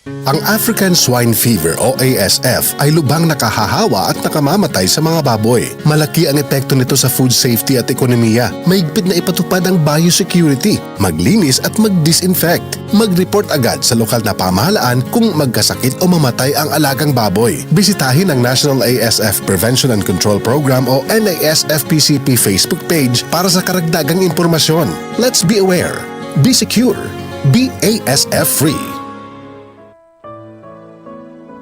Ang African Swine Fever o ASF ay lubhang nakahahawa at nakamamatay sa mga baboy. Malaki ang epekto nito sa food safety at ekonomiya. Mahigpit na ipatupad ang biosecurity, maglinis at mag-disinfect. Mag-report agad sa lokal na pamahalaan kung magkasakit o mamatay ang alagang baboy. Bisitahin ang National ASF Prevention and Control Program o NASFPCP Facebook page para sa karagdagang impormasyon. Let's be aware, be secure, be ASF free.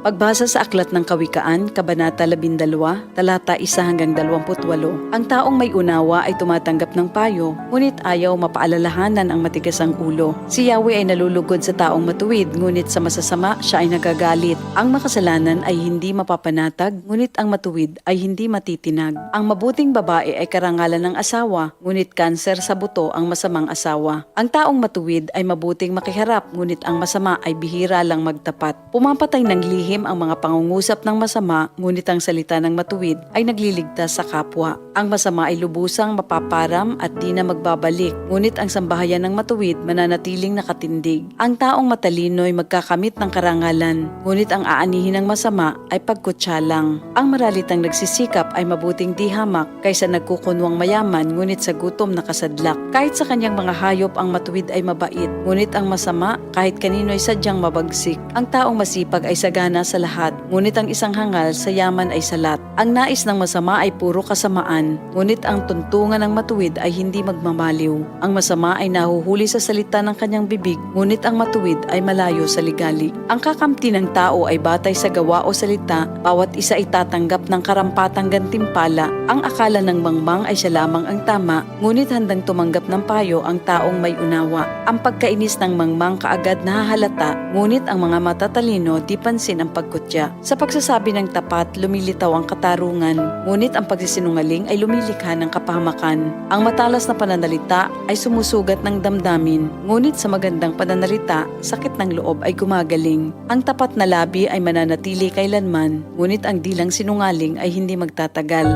Pagbasa sa Aklat ng Kawikaan, Kabanata 12, talata 1 hanggang 28, ang taong may unawa ay tumatanggap ng payo, ngunit ayaw mapaalalahanan ang matigas ang ulo. Si Yahweh ay nalulugod sa taong matuwid, ngunit sa masasama siya ay nagagalit. Ang makasalanan ay hindi mapapanatag, ngunit ang matuwid ay hindi matitinag. Ang mabuting babae ay karangalan ng asawa, ngunit kanser sa buto ang masamang asawa. Ang taong matuwid ay mabuting makiharap, ngunit ang masama ay bihira lang magtapat. Pumapatay ng lihim ang mga pangungusap ng masama, ngunit ang salita ng matuwid ay nagliligtas sa kapwa. Ang masama ay lubusang mapaparam at di na magbabalik, ngunit ang sambahayan ng matuwid mananatiling nakatindig. Ang taong matalino ay magkakamit ng karangalan, ngunit ang aanihin ng masama ay pagkutsa lang. Ang maralitang nagsisikap ay mabuting di hamak kaysa nagkukunwang mayaman, ngunit sa gutom nakasadlak. Kahit sa kanyang mga hayop ang matuwid ay mabait, ngunit ang masama kahit kanino ay sadyang mabagsik. Ang taong masipag ay sagana sa lahat, ngunit ang isang hangal sa yaman ay salat. Ang nais ng masama ay puro kasamaan, ngunit ang tuntungan ng matuwid ay hindi magmamaliw. Ang masama ay nahuhuli sa salita ng kanyang bibig, ngunit ang matuwid ay malayo sa ligalig. Ang kakamti ng tao ay batay sa gawa o salita, bawat isa ay tatanggap ng karampatang gantimpala. Ang akala ng mangmang ay siya lamang ang tama, ngunit handang tumanggap ng payo ang taong may unawa. Ang pagkainis ng mangmang kaagad nahahalata, ngunit ang mga matatalino di pansin ang pagkutya. Sa pagsasabi ng tapat, lumilitaw ang katarungan, ngunit ang pagsisinungaling ay lumilikha ng kapahamakan. Ang matalas na pananalita ay sumusugat ng damdamin, ngunit sa magandang pananalita, sakit ng loob ay gumagaling. Ang tapat na labi ay mananatili kailanman, ngunit ang dilang sinungaling ay hindi magtatagal.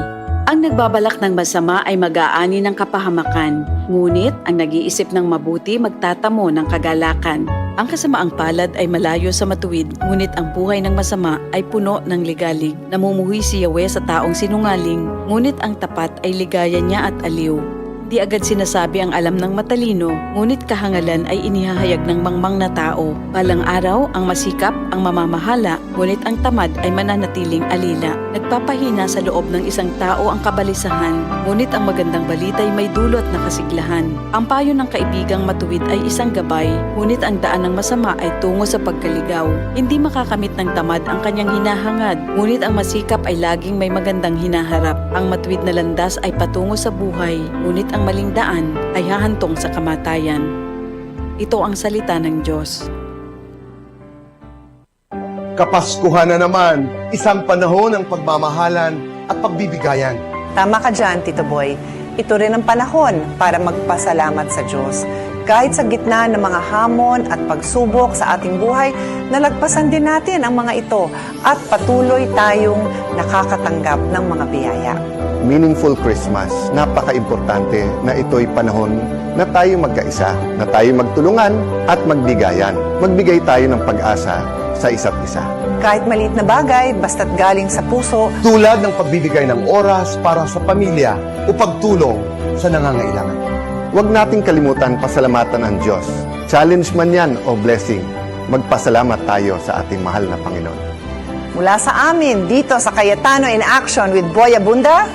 Ang nagbabalak ng masama ay mag-aani ng kapahamakan, ngunit ang nag-iisip ng mabuti magtatamo ng kagalakan. Ang kasamaang palad ay malayo sa matuwid, ngunit ang buhay ng masama ay puno ng ligalig. Namumuhi si Yahweh sa taong sinungaling, ngunit ang tapat ay ligaya niya at aliw. Di agad sinasabi ang alam ng matalino, ngunit kahangalan ay inihahayag ng mangmang na tao. Balang araw, ang masikap, ang mamamahala, ngunit ang tamad ay mananatiling alila. Nagpapahina sa loob ng isang tao ang kabalisahan, ngunit ang magandang balita ay may dulot na kasiglahan. Ang payo ng kaibigang matuwid ay isang gabay, ngunit ang daan ng masama ay tungo sa pagkaligaw. Hindi makakamit ng tamad ang kanyang hinahangad, ngunit ang masikap ay laging may magandang hinaharap. Ang matuwid na landas ay patungo sa buhay, ngunit ang maling daan ay hahantong sa kamatayan. Ito ang salita ng Diyos. Kapaskuhan na naman, isang panahon ng pagmamahalan at pagbibigayan. Tama ka dyan, Tito Boy. Ito rin ang panahon para magpasalamat sa Diyos. Kahit sa gitna ng mga hamon at pagsubok sa ating buhay, nalagpasan din natin ang mga ito at patuloy tayong nakakatanggap ng mga biyaya. Meaningful Christmas, napaka-importante na ito'y panahon na tayo magkaisa, na tayo magtulungan at magbigayan. Magbigay tayo ng pag-asa sa isa't isa. Kahit maliit na bagay, basta't galing sa puso, Tulad ng pagbibigay ng oras para sa pamilya o pagtulong sa nangangailangan. Huwag nating kalimutan pasalamatan ang Diyos. Challenge man yan o blessing, magpasalamat tayo sa ating mahal na Panginoon. mula sa amin dito sa Cayetano in Action with Boy Abunda,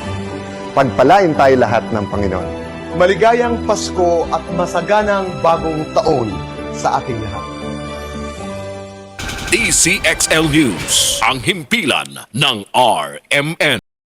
Pagpalain tayo lahat ng Panginoon. Maligayang Pasko at masaganang bagong taon sa ating lahat. DCXL News, ang himpilan ng RMN.